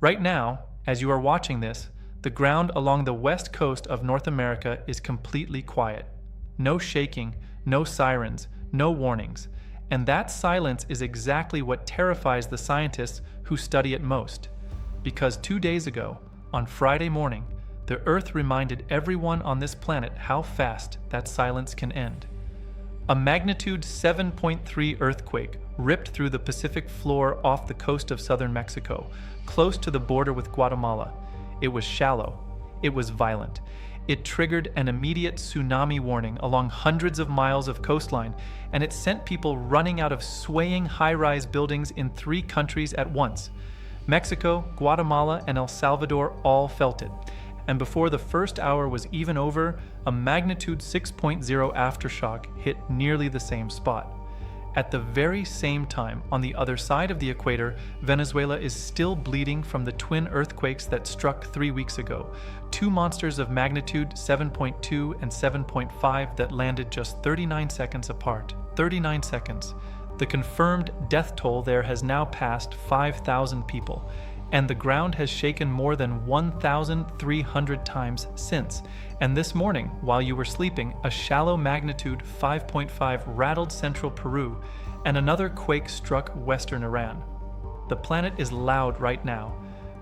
Right now, as you are watching this, the ground along the west coast of North America is completely quiet. No shaking, no sirens, no warnings. And that silence is exactly what terrifies the scientists who study it most. Because 2 days ago, on Friday morning, the Earth reminded everyone on this planet how fast that silence can end. A magnitude 7.3 earthquake ripped through the Pacific floor off the coast of southern Mexico, close to the border with Guatemala. It was shallow. It was violent. It triggered an immediate tsunami warning along hundreds of miles of coastline, and it sent people running out of swaying high-rise buildings in 3 countries at once. Mexico, Guatemala, and El Salvador all felt it. And before the first hour was even over, a magnitude 6.0 aftershock hit nearly the same spot. At the very same time, on the other side of the equator, Venezuela is still bleeding from the twin earthquakes that struck 3 weeks ago, 2 monsters of magnitude 7.2 and 7.5 that landed just 39 seconds apart. 39 seconds. The confirmed death toll there has now passed 5,000 people, and the ground has shaken more than 1,300 times since. And this morning, while you were sleeping, a shallow magnitude 5.5 rattled central Peru, and another quake struck western Iran. The planet is loud right now,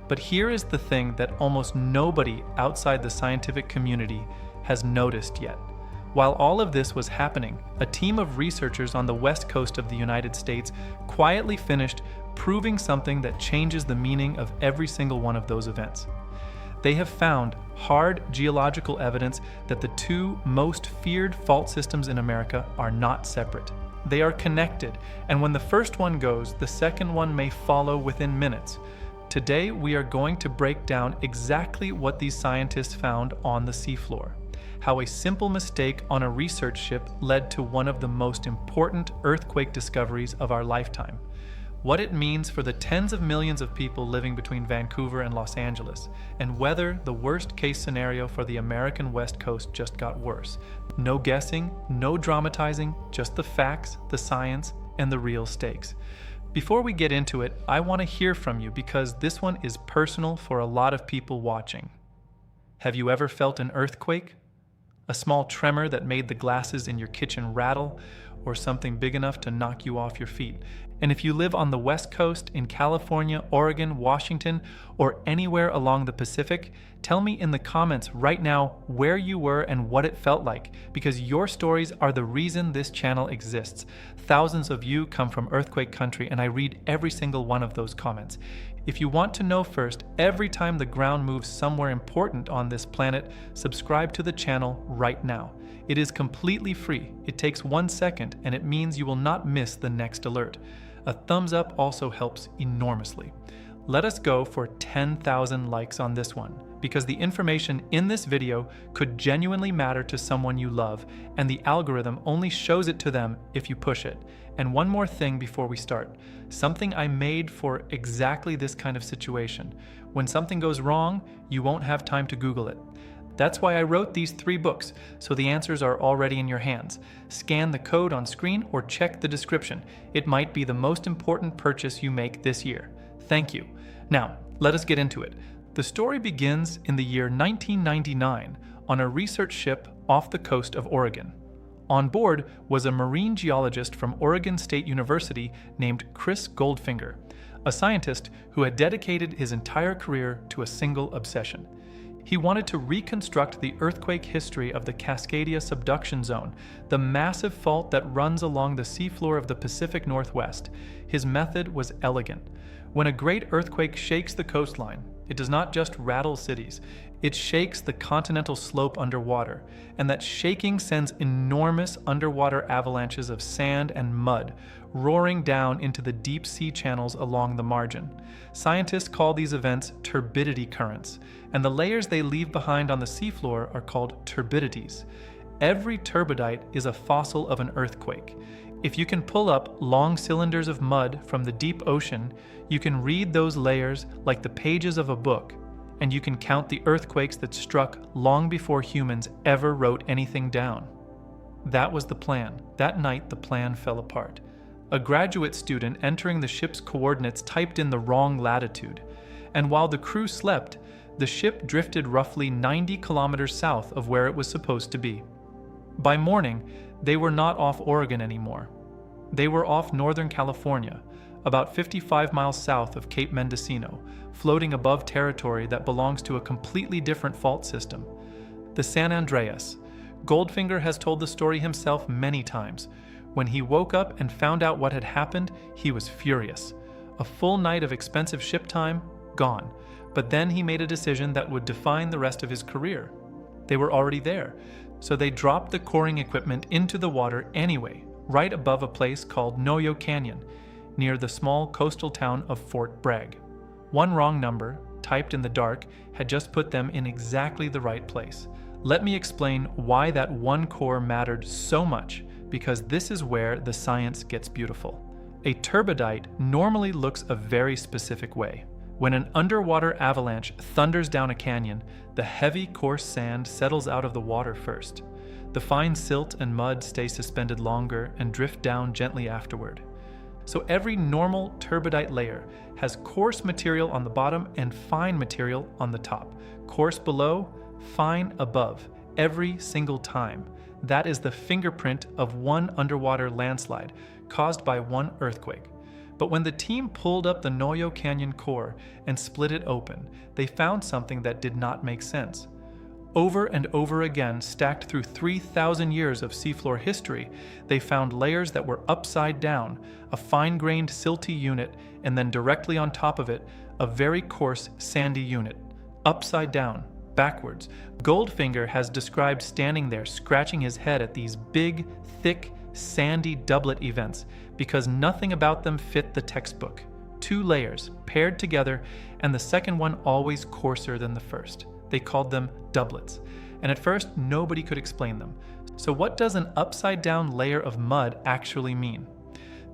but here is the thing that almost nobody outside the scientific community has noticed yet. While all of this was happening, a team of researchers on the west coast of the United States quietly finished proving something that changes the meaning of every single one of those events. They have found hard geological evidence that the 2 most feared fault systems in America are not separate. They are connected, and when the first one goes, the second one may follow within minutes. Today, we are going to break down exactly what these scientists found on the seafloor. How a simple mistake on a research ship led to one of the most important earthquake discoveries of our lifetime. What it means for the tens of millions of people living between Vancouver and Los Angeles, and whether the worst-case scenario for the American West Coast just got worse. No guessing, no dramatizing, just the facts, the science, and the real stakes. Before we get into it, I want to hear from you because this one is personal for a lot of people watching. Have you ever felt an earthquake? A small tremor that made the glasses in your kitchen rattle, or something big enough to knock you off your feet? And if you live on the West Coast, in California, Oregon, Washington, or anywhere along the Pacific, tell me in the comments right now where you were and what it felt like, because your stories are the reason this channel exists. Thousands of you come from earthquake country, and I read every single one of those comments. If you want to know first, every time the ground moves somewhere important on this planet, subscribe to the channel right now. It is completely free. It takes 1 second, and it means you will not miss the next alert. A thumbs up also helps enormously. Let us go for 10,000 likes on this one, because the information in this video could genuinely matter to someone you love, and the algorithm only shows it to them if you push it. And one more thing before we start, something I made for exactly this kind of situation. When something goes wrong, you won't have time to Google it. That's why I wrote these 3 books, so the answers are already in your hands. Scan the code on screen or check the description. It might be the most important purchase you make this year. Thank you. Now, let us get into it. The story begins in the year 1999 on a research ship off the coast of Oregon. On board was a marine geologist from Oregon State University named Chris Goldfinger, a scientist who had dedicated his entire career to a single obsession. He wanted to reconstruct the earthquake history of the Cascadia Subduction Zone, the massive fault that runs along the seafloor of the Pacific Northwest. His method was elegant. When a great earthquake shakes the coastline, it does not just rattle cities, it shakes the continental slope underwater, and that shaking sends enormous underwater avalanches of sand and mud roaring down into the deep sea channels along the margin. Scientists call these events turbidity currents, and the layers they leave behind on the seafloor are called turbidities. Every turbidite is a fossil of an earthquake. If you can pull up long cylinders of mud from the deep ocean, you can read those layers like the pages of a book, and you can count the earthquakes that struck long before humans ever wrote anything down. That was the plan. That night, the plan fell apart. A graduate student entering the ship's coordinates typed in the wrong latitude. and while the crew slept, the ship drifted roughly 90 kilometers south of where it was supposed to be. By morning, they were not off Oregon anymore. They were off Northern California, about 55 miles south of Cape Mendocino, floating above territory that belongs to a completely different fault system, the San Andreas. Goldfinger has told the story himself many times. When he woke up and found out what had happened, he was furious. A full night of expensive ship time, gone. But then he made a decision that would define the rest of his career. They were already there, so they dropped the coring equipment into the water anyway, right above a place called Noyo Canyon, near the small coastal town of Fort Bragg. One wrong number, typed in the dark, had just put them in exactly the right place. Let me explain why that one core mattered so much, because this is where the science gets beautiful. A turbidite normally looks a very specific way. When an underwater avalanche thunders down a canyon, the heavy, coarse sand settles out of the water first. The fine silt and mud stay suspended longer and drift down gently afterward. So every normal turbidite layer has coarse material on the bottom and fine material on the top. Coarse below, fine above, every single time. That is the fingerprint of one underwater landslide caused by one earthquake. But when the team pulled up the Noyo Canyon core and split it open, they found something that did not make sense. Over and over again, stacked through 3,000 years of seafloor history, they found layers that were upside down, a fine-grained silty unit, and then directly on top of it, a very coarse sandy unit. Upside down, backwards. Goldfinger has described standing there scratching his head at these big, thick, sandy doublet events because nothing about them fit the textbook. 2 layers, paired together, and the second one always coarser than the first. They called them doublets, and at first nobody could explain them. So what does an upside-down layer of mud actually mean?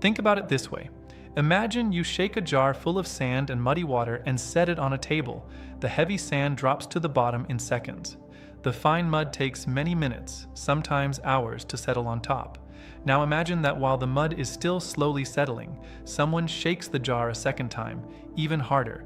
Think about it this way. Imagine you shake a jar full of sand and muddy water and set it on a table. The heavy sand drops to the bottom in seconds. The fine mud takes many minutes, sometimes hours, to settle on top. Now imagine that while the mud is still slowly settling, someone shakes the jar a second time, even harder.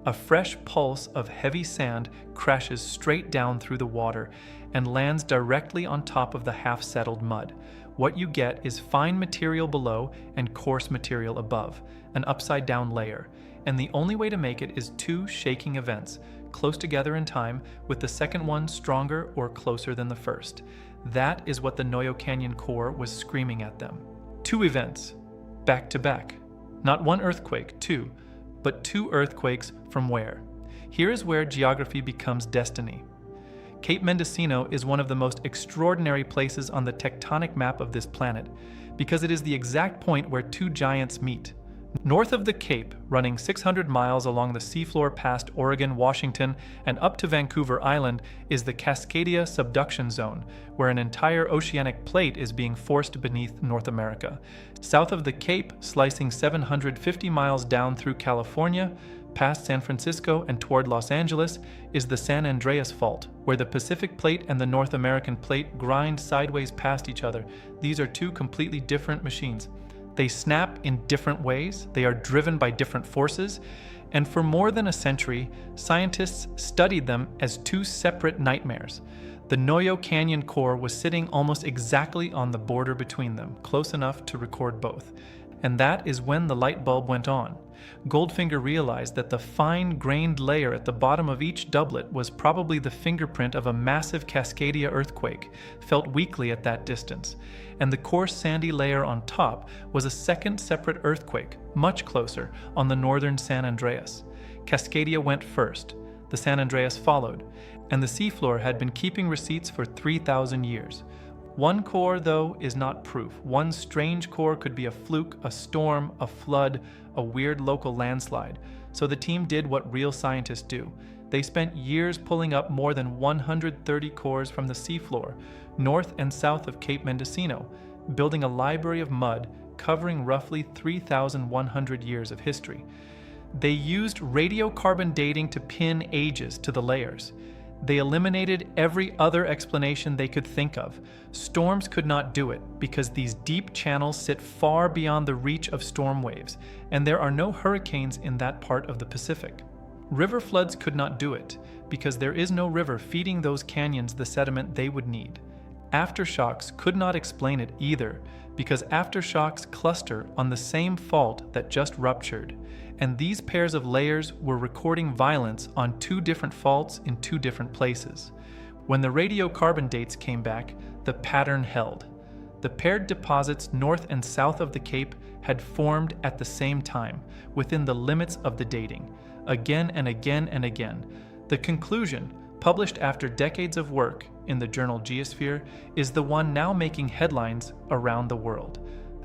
A fresh pulse of heavy sand crashes straight down through the water and lands directly on top of the half-settled mud. What you get is fine material below and coarse material above, an upside-down layer. And the only way to make it is 2 shaking events, close together in time, with the second one stronger or closer than the first. That is what the Noyo Canyon core was screaming at them. 2 events, back to back. Not one earthquake, 2. But 2 earthquakes from where? Here is where geography becomes destiny. Cape Mendocino is one of the most extraordinary places on the tectonic map of this planet because it is the exact point where 2 giants meet. North of the Cape, running 600 miles along the seafloor past Oregon, Washington, and up to Vancouver Island is the Cascadia Subduction Zone, where an entire oceanic plate is being forced beneath North America. South of the Cape, slicing 750 miles down through California, past San Francisco and toward Los Angeles, is the San Andreas Fault, where the Pacific Plate and the North American Plate grind sideways past each other. These are 2 completely different machines. They snap in different ways, they are driven by different forces, and for more than a century, scientists studied them as 2 separate nightmares. The Noyo Canyon core was sitting almost exactly on the border between them, close enough to record both. And that is when the light bulb went on. Goldfinger realized that the fine-grained layer at the bottom of each doublet was probably the fingerprint of a massive Cascadia earthquake, felt weakly at that distance. And the coarse sandy layer on top was a second separate earthquake, much closer, on the northern San Andreas. Cascadia went first, the San Andreas followed, and the seafloor had been keeping receipts for 3,000 years. One core, though, is not proof. One strange core could be a fluke, a storm, a flood, a weird local landslide. So the team did what real scientists do. They spent years pulling up more than 130 cores from the seafloor, north and south of Cape Mendocino, building a library of mud covering roughly 3,100 years of history. They used radiocarbon dating to pin ages to the layers. They eliminated every other explanation they could think of. Storms could not do it because these deep channels sit far beyond the reach of storm waves, and there are no hurricanes in that part of the Pacific. River floods could not do it, because there is no river feeding those canyons the sediment they would need. Aftershocks could not explain it either, because aftershocks cluster on the same fault that just ruptured, and these pairs of layers were recording violence on two different faults in two different places. When the radiocarbon dates came back, the pattern held. The paired deposits north and south of the Cape had formed at the same time, within the limits of the dating, again and again and again. The conclusion, published after decades of work in the journal Geosphere, is the one now making headlines around the world.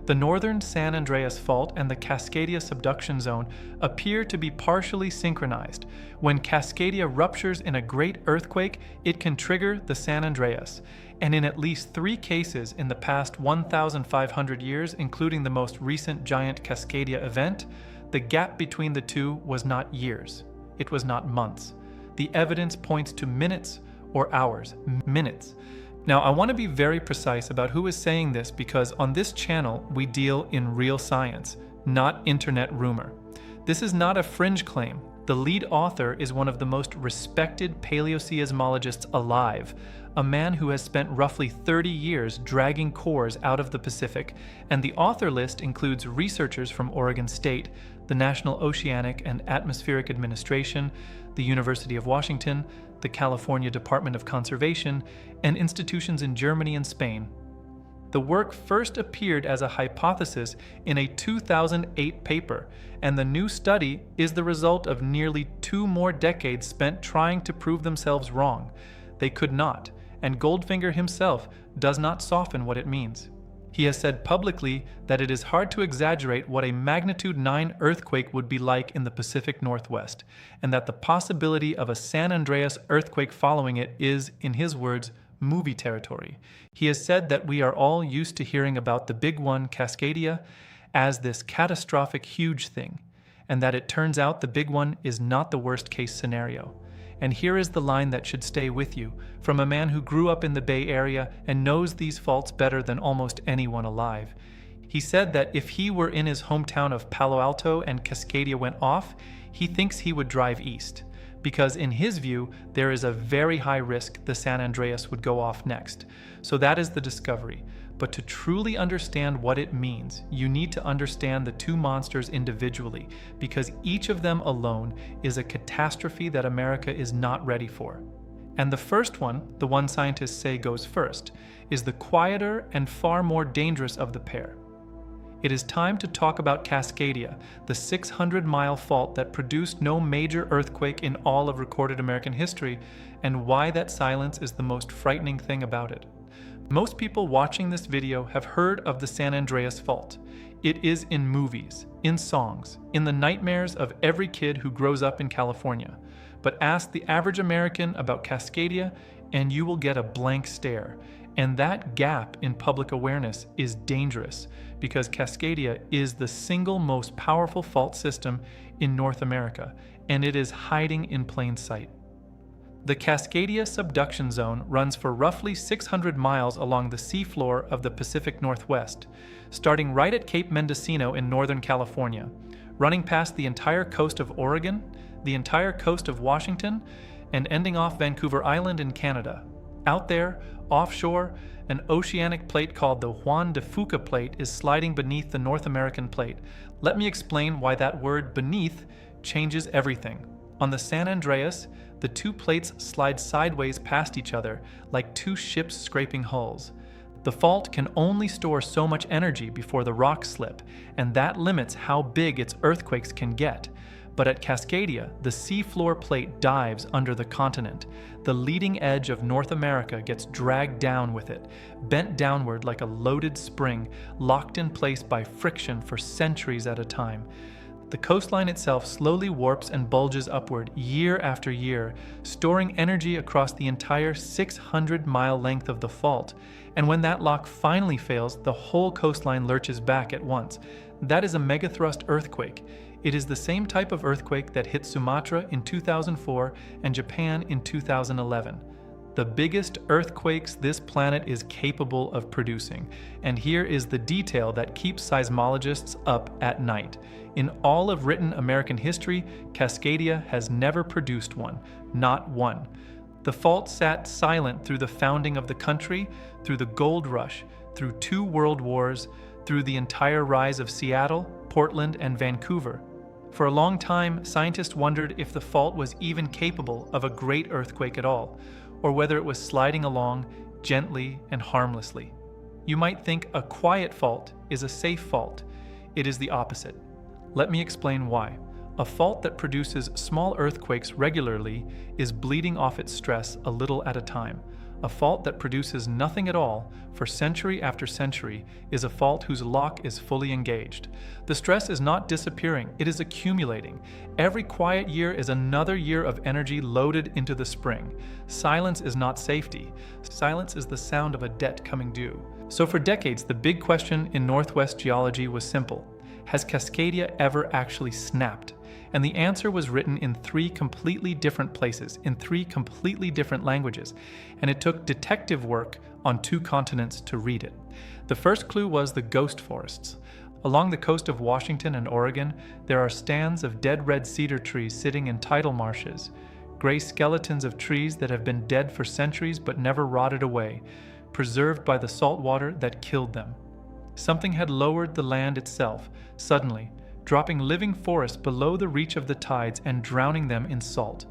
The northern San Andreas Fault and the Cascadia Subduction Zone appear to be partially synchronized. When Cascadia ruptures in a great earthquake, it can trigger the San Andreas. And in at least 3 cases in the past 1,500 years, including the most recent giant Cascadia event, the gap between the two was not years. It was not months. The evidence points to minutes or hours, minutes. Now, I want to be very precise about who is saying this because on this channel, we deal in real science, not internet rumor. This is not a fringe claim. The lead author is one of the most respected paleoseismologists alive, a man who has spent roughly 30 years dragging cores out of the Pacific, and the author list includes researchers from Oregon State, the National Oceanic and Atmospheric Administration, the University of Washington, the California Department of Conservation, and institutions in Germany and Spain. The work first appeared as a hypothesis in a 2008 paper, and the new study is the result of nearly 2 more decades spent trying to prove themselves wrong. They could not, and Goldfinger himself does not soften what it means. He has said publicly that it is hard to exaggerate what a magnitude 9 earthquake would be like in the Pacific Northwest, and that the possibility of a San Andreas earthquake following it is, in his words, movie territory. He has said that we are all used to hearing about the big one, Cascadia, as this catastrophic huge thing, and that it turns out the big one is not the worst case scenario. And here is the line that should stay with you, from a man who grew up in the Bay Area and knows these faults better than almost anyone alive. He said that if he were in his hometown of Palo Alto and Cascadia went off, he thinks he would drive east, because in his view, there is a very high risk the San Andreas would go off next. So that is the discovery. But to truly understand what it means, you need to understand the two monsters individually, because each of them alone is a catastrophe that America is not ready for. And the first one, the one scientists say goes first, is the quieter and far more dangerous of the pair. It is time to talk about Cascadia, the 600-mile fault that produced no major earthquake in all of recorded American history, and why that silence is the most frightening thing about it. Most people watching this video have heard of the San Andreas Fault. It is in movies, in songs, in the nightmares of every kid who grows up in California. But ask the average American about Cascadia and you will get a blank stare. And that gap in public awareness is dangerous because Cascadia is the single most powerful fault system in North America, and it is hiding in plain sight. The Cascadia Subduction Zone runs for roughly 600 miles along the seafloor of the Pacific Northwest, starting right at Cape Mendocino in Northern California, running past the entire coast of Oregon, the entire coast of Washington, and ending off Vancouver Island in Canada. Out there, offshore, an oceanic plate called the Juan de Fuca Plate is sliding beneath the North American plate. Let me explain why that word beneath changes everything. On the San Andreas, the two plates slide sideways past each other like two ships scraping hulls. The fault can only store so much energy before the rocks slip, and that limits how big its earthquakes can get. But at Cascadia, the seafloor plate dives under the continent. The leading edge of North America gets dragged down with it, bent downward like a loaded spring, locked in place by friction for centuries at a time. The coastline itself slowly warps and bulges upward year after year, storing energy across the entire 600-mile length of the fault. And when that lock finally fails, the whole coastline lurches back at once. That is a megathrust earthquake. It is the same type of earthquake that hit Sumatra in 2004 and Japan in 2011. the biggest earthquakes this planet is capable of producing. And here is the detail that keeps seismologists up at night. In all of written American history, Cascadia has never produced one, not one. The fault sat silent through the founding of the country, through the gold rush, through 2 world wars, through the entire rise of Seattle, Portland, and Vancouver. For a long time, scientists wondered if the fault was even capable of a great earthquake at all, or whether it was sliding along gently and harmlessly. You might think a quiet fault is a safe fault. It is the opposite. Let me explain why. A fault that produces small earthquakes regularly is bleeding off its stress a little at a time. A fault that produces nothing at all for century after century is a fault whose lock is fully engaged. The stress is not disappearing, it is accumulating. Every quiet year is another year of energy loaded into the spring. Silence is not safety. Silence is the sound of a debt coming due. So for decades, the big question in Northwest geology was simple. Has Cascadia ever actually snapped? And the answer was written in 3 completely different places, in 3 completely different languages, and it took detective work on 2 continents to read it. The first clue was the ghost forests. Along the coast of Washington and Oregon, there are stands of dead red cedar trees sitting in tidal marshes, gray skeletons of trees that have been dead for centuries but never rotted away, preserved by the salt water that killed them. Something had lowered the land itself, suddenly, dropping living forests below the reach of the tides and drowning them in salt.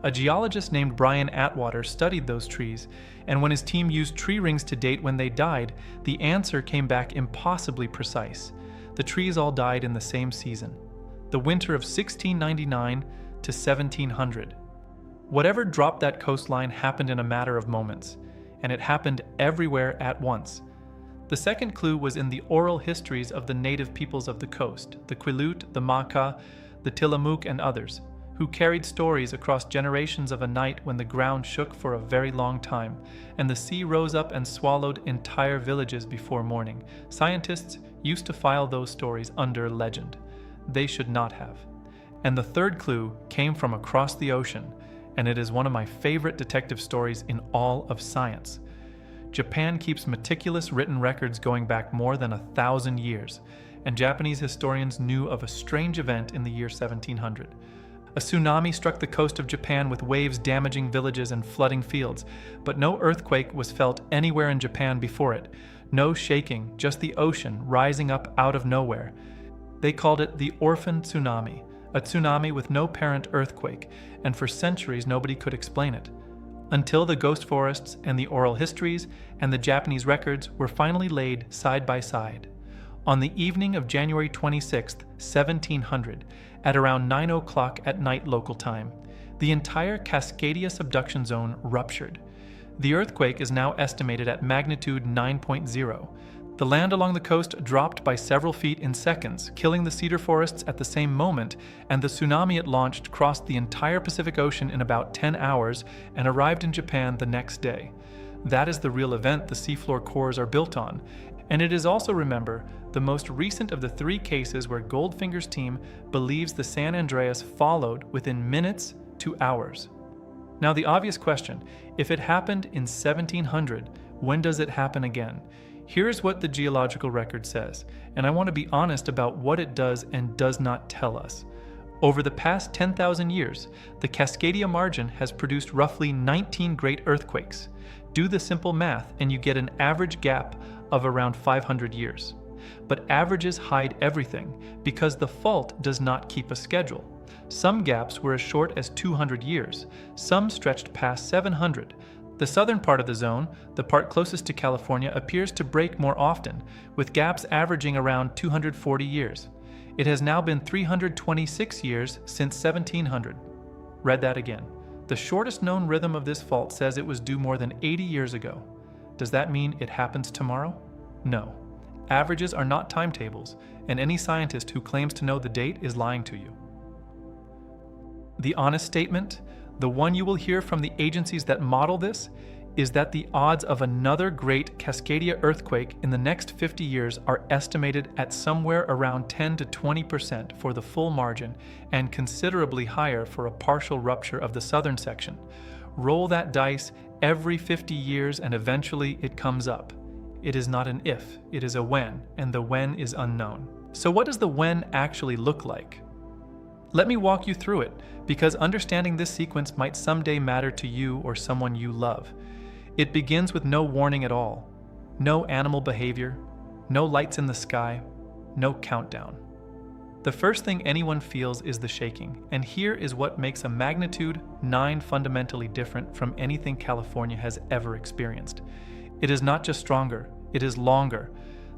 A geologist named Brian Atwater studied those trees, and when his team used tree rings to date when they died, the answer came back impossibly precise. The trees all died in the same season, the winter of 1699 to 1700. Whatever dropped that coastline happened in a matter of moments, and it happened everywhere at once. The second clue was in the oral histories of the native peoples of the coast, the Quileute, the Makah, the Tillamook, and others, who carried stories across generations of a night when the ground shook for a very long time, and the sea rose up and swallowed entire villages before morning. Scientists used to file those stories under legend. They should not have. And the third clue came from across the ocean, and it is one of my favorite detective stories in all of science. Japan keeps meticulous written records going back more than 1,000 years, and Japanese historians knew of a strange event in the year 1700. A tsunami struck the coast of Japan with waves damaging villages and flooding fields, but no earthquake was felt anywhere in Japan before it. No shaking, just the ocean rising up out of nowhere. They called it the orphan tsunami, a tsunami with no parent earthquake, and for centuries nobody could explain it. Until the ghost forests and the oral histories and the Japanese records were finally laid side by side. On the evening of January 26, 1700, at around 9 o'clock at night local time, the entire Cascadia Subduction Zone ruptured. The earthquake is now estimated at magnitude 9.0. The land along the coast dropped by several feet in seconds, killing the cedar forests at the same moment, and the tsunami it launched crossed the entire Pacific Ocean in about 10 hours and arrived in Japan the next day. That is the real event the seafloor cores are built on, and it is also, remember, the most recent of the 3 cases where Goldfinger's team believes the San Andreas followed within minutes to hours. Now the obvious question, if it happened in 1700, when does it happen again? Here's what the geological record says, and I want to be honest about what it does and does not tell us. Over the past 10,000 years, the Cascadia margin has produced roughly 19 great earthquakes. Do the simple math and you get an average gap of around 500 years. But averages hide everything because the fault does not keep a schedule. Some gaps were as short as 200 years, some stretched past 700. The southern part of the zone, the part closest to California, appears to break more often, with gaps averaging around 240 years. It has now been 326 years since 1700. Read that again. The shortest known rhythm of this fault says it was due more than 80 years ago. Does that mean it happens tomorrow? No. Averages are not timetables, and any scientist who claims to know the date is lying to you. The honest statement, the one you will hear from the agencies that model this, is that the odds of another great Cascadia earthquake in the next 50 years are estimated at somewhere around 10 to 20% for the full margin and considerably higher for a partial rupture of the southern section. Roll that dice every 50 years, and eventually it comes up. It is not an if, it is a when, and the when is unknown. So what does the when actually look like? Let me walk you through it, because understanding this sequence might someday matter to you or someone you love. It begins with no warning at all. No animal behavior, no lights in the sky, no countdown. The first thing anyone feels is the shaking, and here is what makes a magnitude 9 fundamentally different from anything California has ever experienced. It is not just stronger, it is longer.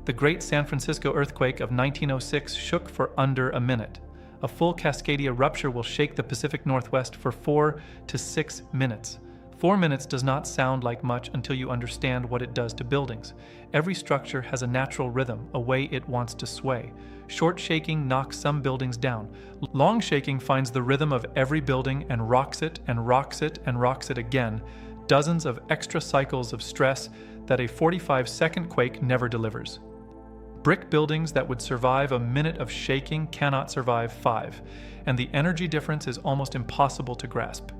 The Great San Francisco earthquake of 1906 shook for under a minute. A full Cascadia rupture will shake the Pacific Northwest for 4 to 6 minutes. 4 minutes does not sound like much until you understand what it does to buildings. Every structure has a natural rhythm, a way it wants to sway. Short shaking knocks some buildings down. Long shaking finds the rhythm of every building and rocks it and rocks it and rocks it again. Dozens of extra cycles of stress that a 45-second quake never delivers. Brick buildings that would survive a minute of shaking cannot survive 5, and the energy difference is almost impossible to grasp.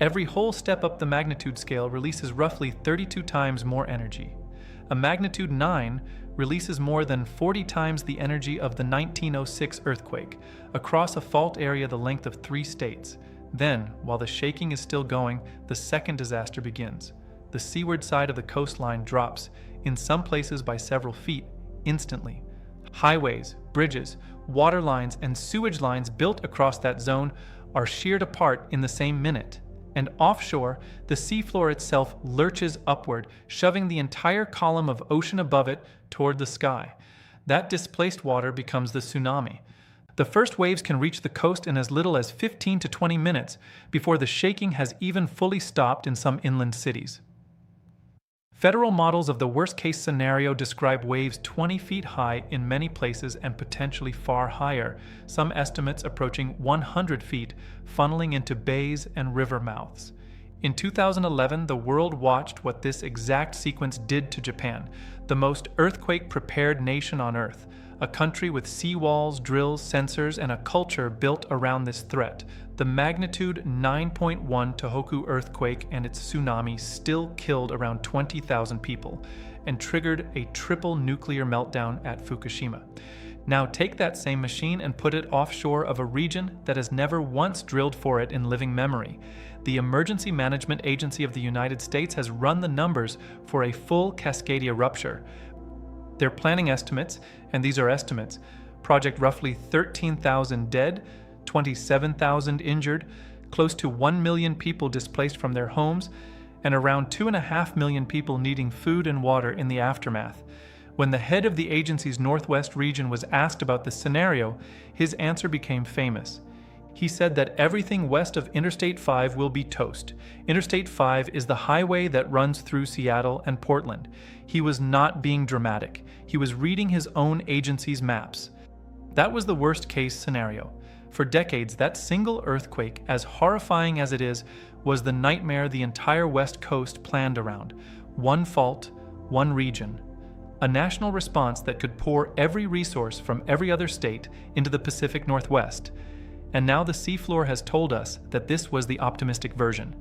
Every whole step up the magnitude scale releases roughly 32 times more energy. A magnitude 9 releases more than 40 times the energy of the 1906 earthquake, across a fault area the length of 3 states. Then, while the shaking is still going, the second disaster begins. The seaward side of the coastline drops, in some places by several feet, instantly. Highways, bridges, water lines, and sewage lines built across that zone are sheared apart in the same minute. And offshore, the seafloor itself lurches upward, shoving the entire column of ocean above it toward the sky. That displaced water becomes the tsunami. The first waves can reach the coast in as little as 15 to 20 minutes before the shaking has even fully stopped in some inland cities. Federal models of the worst-case scenario describe waves 20 feet high in many places and potentially far higher, some estimates approaching 100 feet, funneling into bays and river mouths. In 2011, the world watched what this exact sequence did to Japan, the most earthquake-prepared nation on Earth, a country with seawalls, drills, sensors, and a culture built around this threat. The magnitude 9.1 Tohoku earthquake and its tsunami still killed around 20,000 people and triggered a triple nuclear meltdown at Fukushima. Now take that same machine and put it offshore of a region that has never once drilled for it in living memory. The Emergency Management Agency of the United States has run the numbers for a full Cascadia rupture. Their planning estimates, and these are estimates, project roughly 13,000 dead, 27,000 injured, close to 1 million people displaced from their homes, and around 2.5 million people needing food and water in the aftermath. When the head of the agency's Northwest region was asked about this scenario, his answer became famous. He said that everything west of Interstate 5 will be toast. Interstate 5 is the highway that runs through Seattle and Portland. He was not being dramatic. He was reading his own agency's maps. That was the worst-case scenario. For decades, that single earthquake, as horrifying as it is, was the nightmare the entire West Coast planned around. One fault, one region. A national response that could pour every resource from every other state into the Pacific Northwest. And now the seafloor has told us that this was the optimistic version.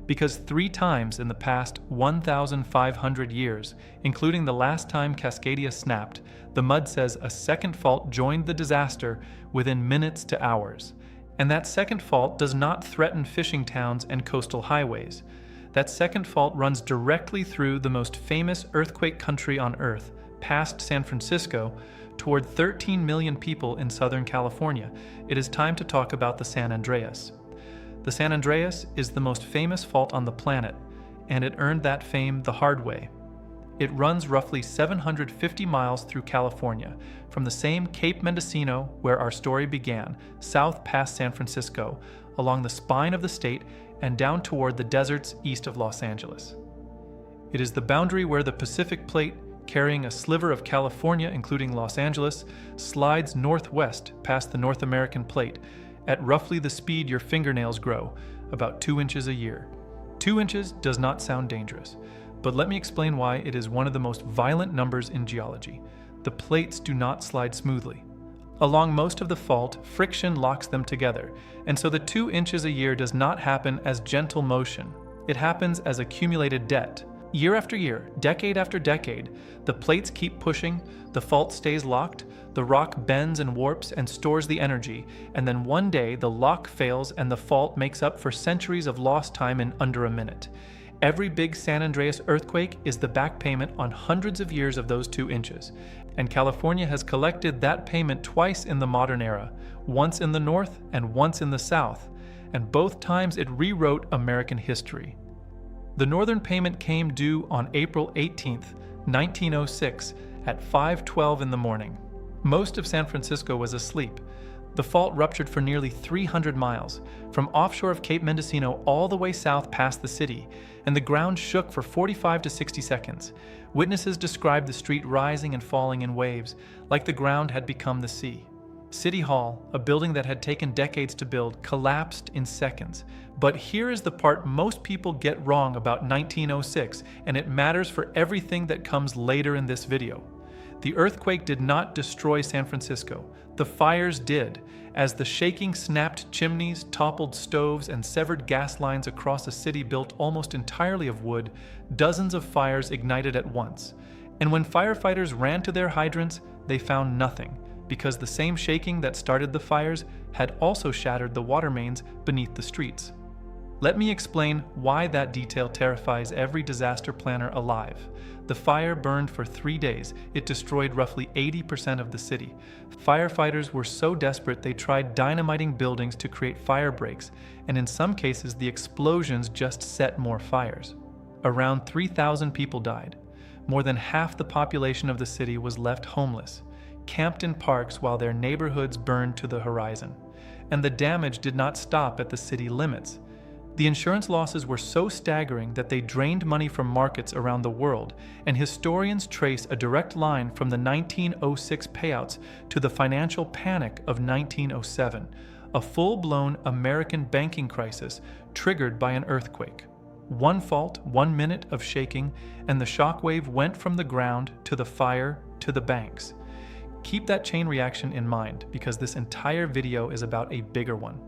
Because 3 times in the past 1,500 years, including the last time Cascadia snapped, the mud says a second fault joined the disaster within minutes to hours. And that second fault does not threaten fishing towns and coastal highways. That second fault runs directly through the most famous earthquake country on Earth, past San Francisco, toward 13 million people in Southern California. It is time to talk about the San Andreas. The San Andreas is the most famous fault on the planet, and it earned that fame the hard way. It runs roughly 750 miles through California, from the same Cape Mendocino where our story began, south past San Francisco, along the spine of the state, and down toward the deserts east of Los Angeles. It is the boundary where the Pacific Plate, carrying a sliver of California, including Los Angeles, slides northwest past the North American Plate, at roughly the speed your fingernails grow, about 2 inches a year. 2 inches does not sound dangerous, but let me explain why it is one of the most violent numbers in geology. The plates do not slide smoothly. Along most of the fault, friction locks them together, and so the 2 inches a year does not happen as gentle motion. it happens as accumulated debt. Year after year, decade after decade, the plates keep pushing, the fault stays locked, the rock bends and warps and stores the energy, and then one day the lock fails and the fault makes up for centuries of lost time in under a minute. Every big San Andreas earthquake is the back payment on hundreds of years of those 2 inches, and California has collected that payment twice in the modern era, once in the north and once in the south, and both times it rewrote American history. The northern payment came due on April 18, 1906 at 5:12 in the morning. Most of San Francisco was asleep. The fault ruptured for nearly 300 miles, from offshore of Cape Mendocino all the way south past the city, and the ground shook for 45 to 60 seconds. Witnesses described the street rising and falling in waves, like the ground had become the sea. City Hall, a building that had taken decades to build, collapsed in seconds. But here is the part most people get wrong about 1906, and it matters for everything that comes later in this video. The earthquake did not destroy San Francisco. The fires did. As the shaking snapped chimneys, toppled stoves, and severed gas lines across a city built almost entirely of wood, dozens of fires ignited at once. And when firefighters ran to their hydrants, they found nothing, because the same shaking that started the fires had also shattered the water mains beneath the streets. Let me explain why that detail terrifies every disaster planner alive. The fire burned for 3 days. It destroyed roughly 80% of the city. Firefighters were so desperate they tried dynamiting buildings to create fire breaks, and in some cases the explosions just set more fires. Around 3,000 people died. More than half the population of the city was left homeless, camped in parks while their neighborhoods burned to the horizon. And the damage did not stop at the city limits. The insurance losses were so staggering that they drained money from markets around the world, and historians trace a direct line from the 1906 payouts to the financial panic of 1907, a full-blown American banking crisis triggered by an earthquake. One fault, 1 minute of shaking, and the shockwave went from the ground to the fire to the banks. Keep that chain reaction in mind, because this entire video is about a bigger one.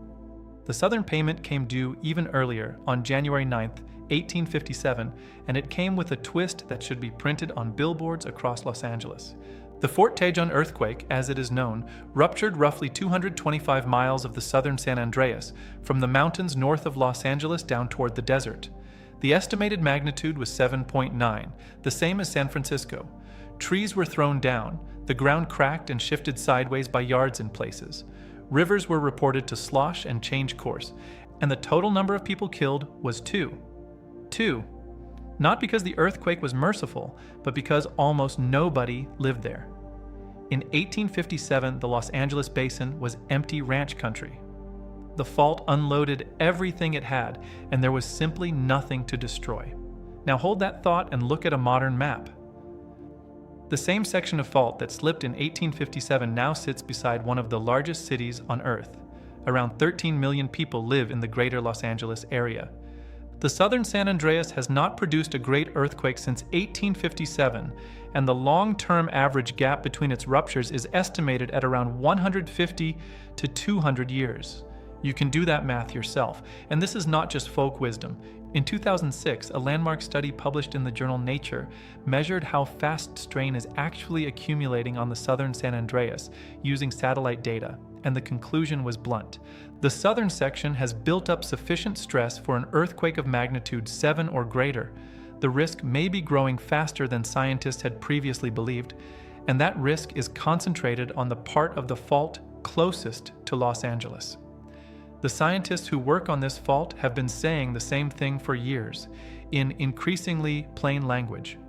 The southern payment came due even earlier, on January 9, 1857, and it came with a twist that should be printed on billboards across Los Angeles. The Fort Tejon earthquake, as it is known, ruptured roughly 225 miles of the southern San Andreas, from the mountains north of Los Angeles down toward the desert. The estimated magnitude was 7.9, the same as San Francisco. Trees were thrown down, the ground cracked and shifted sideways by yards in places. Rivers were reported to slosh and change course, and the total number of people killed was 2. 2. Not because the earthquake was merciful, but because almost nobody lived there. In 1857, the Los Angeles basin was empty ranch country. The fault unloaded everything it had, and there was simply nothing to destroy. Now hold that thought and look at a modern map. The same section of fault that slipped in 1857 now sits beside one of the largest cities on Earth. Around 13 million people live in the greater Los Angeles area. The southern San Andreas has not produced a great earthquake since 1857, and the long-term average gap between its ruptures is estimated at around 150 to 200 years. You can do that math yourself, and this is not just folk wisdom. In 2006, a landmark study published in the journal Nature measured how fast strain is actually accumulating on the southern San Andreas using satellite data, and the conclusion was blunt. The southern section has built up sufficient stress for an earthquake of magnitude 7 or greater. The risk may be growing faster than scientists had previously believed, and that risk is concentrated on the part of the fault closest to Los Angeles. The scientists who work on this fault have been saying the same thing for years, in increasingly plain language.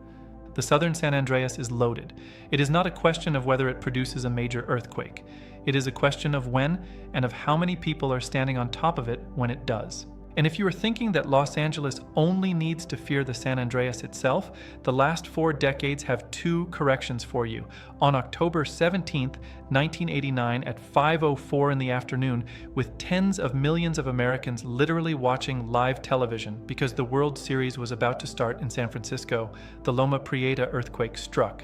The southern San Andreas is loaded. It is not a question of whether it produces a major earthquake. It is a question of when and of how many people are standing on top of it when it does. And if you are thinking that Los Angeles only needs to fear the San Andreas itself, the last 4 decades have 2 corrections for you. On October 17, 1989 at 5:04 in the afternoon, with tens of millions of Americans literally watching live television because the World Series was about to start in San Francisco, the Loma Prieta earthquake struck.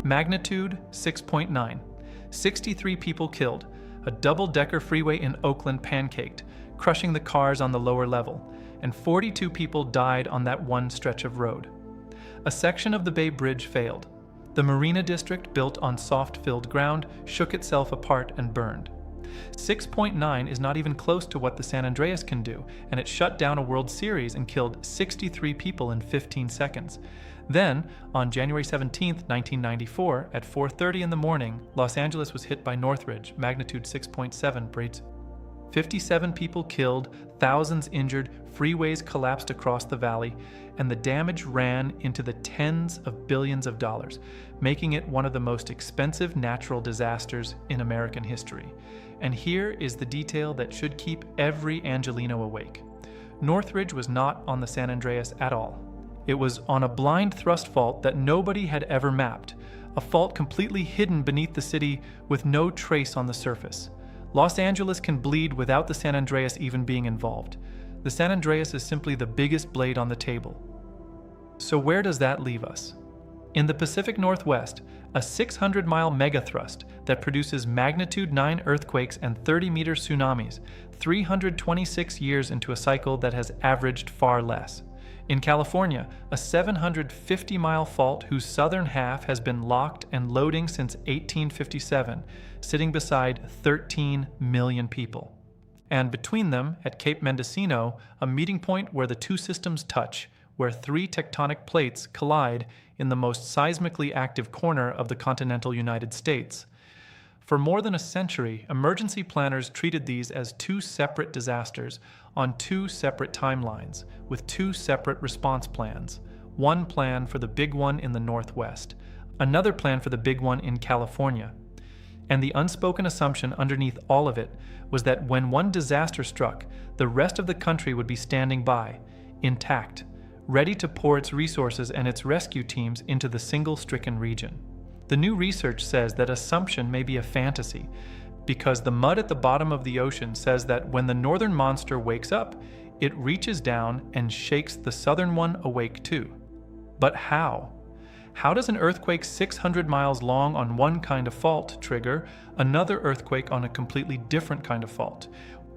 Magnitude 6.9. 63 people killed. A double-decker freeway in Oakland pancaked, crushing the cars on the lower level. and 42 people died on that one stretch of road. A section of the Bay Bridge failed. The Marina District, built on soft-filled ground, shook itself apart and burned. 6.9 is not even close to what the San Andreas can do, and it shut down a World Series and killed 63 people in 15 seconds. Then, on January 17, 1994, at 4:30 in the morning, Los Angeles was hit by Northridge, magnitude 6.7 breeds. 57 people killed, thousands injured, freeways collapsed across the valley, and the damage ran into the tens of billions of dollars, making it one of the most expensive natural disasters in American history. And here is the detail that should keep every Angelino awake. Northridge was not on the San Andreas at all. It was on a blind thrust fault that nobody had ever mapped, a fault completely hidden beneath the city with no trace on the surface. Los Angeles can bleed without the San Andreas even being involved. The San Andreas is simply the biggest blade on the table. So where does that leave us? In the Pacific Northwest, a 600-mile megathrust that produces magnitude 9 earthquakes and 30-meter tsunamis, 326 years into a cycle that has averaged far less. In California, a 750-mile fault whose southern half has been locked and loading since 1857, sitting beside 13 million people. And between them, at Cape Mendocino, a meeting point where the two systems touch, where three tectonic plates collide in the most seismically active corner of the continental United States. For more than a century, emergency planners treated these as two separate disasters on two separate timelines, with two separate response plans. One plan for the big one in the Northwest, another plan for the big one in California. And the unspoken assumption underneath all of it was that when one disaster struck, the rest of the country would be standing by, intact, ready to pour its resources and its rescue teams into the single stricken region. The new research says that assumption may be a fantasy, because the mud at the bottom of the ocean says that when the northern monster wakes up, it reaches down and shakes the southern one awake too. But how? How does an earthquake 600 miles long on one kind of fault trigger another earthquake on a completely different kind of fault?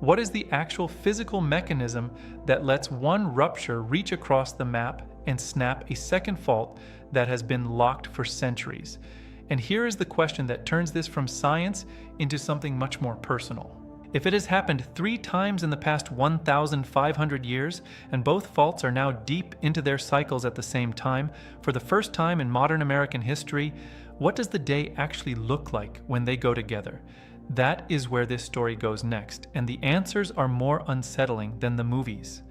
What is the actual physical mechanism that lets one rupture reach across the map and snap a second fault that has been locked for centuries? And here is the question that turns this from science into something much more personal. If it has happened 3 times in the past 1,500 years, and both faults are now deep into their cycles at the same time, for the first time in modern American history, what does the day actually look like when they go together? That is where this story goes next, and the answers are more unsettling than the movies.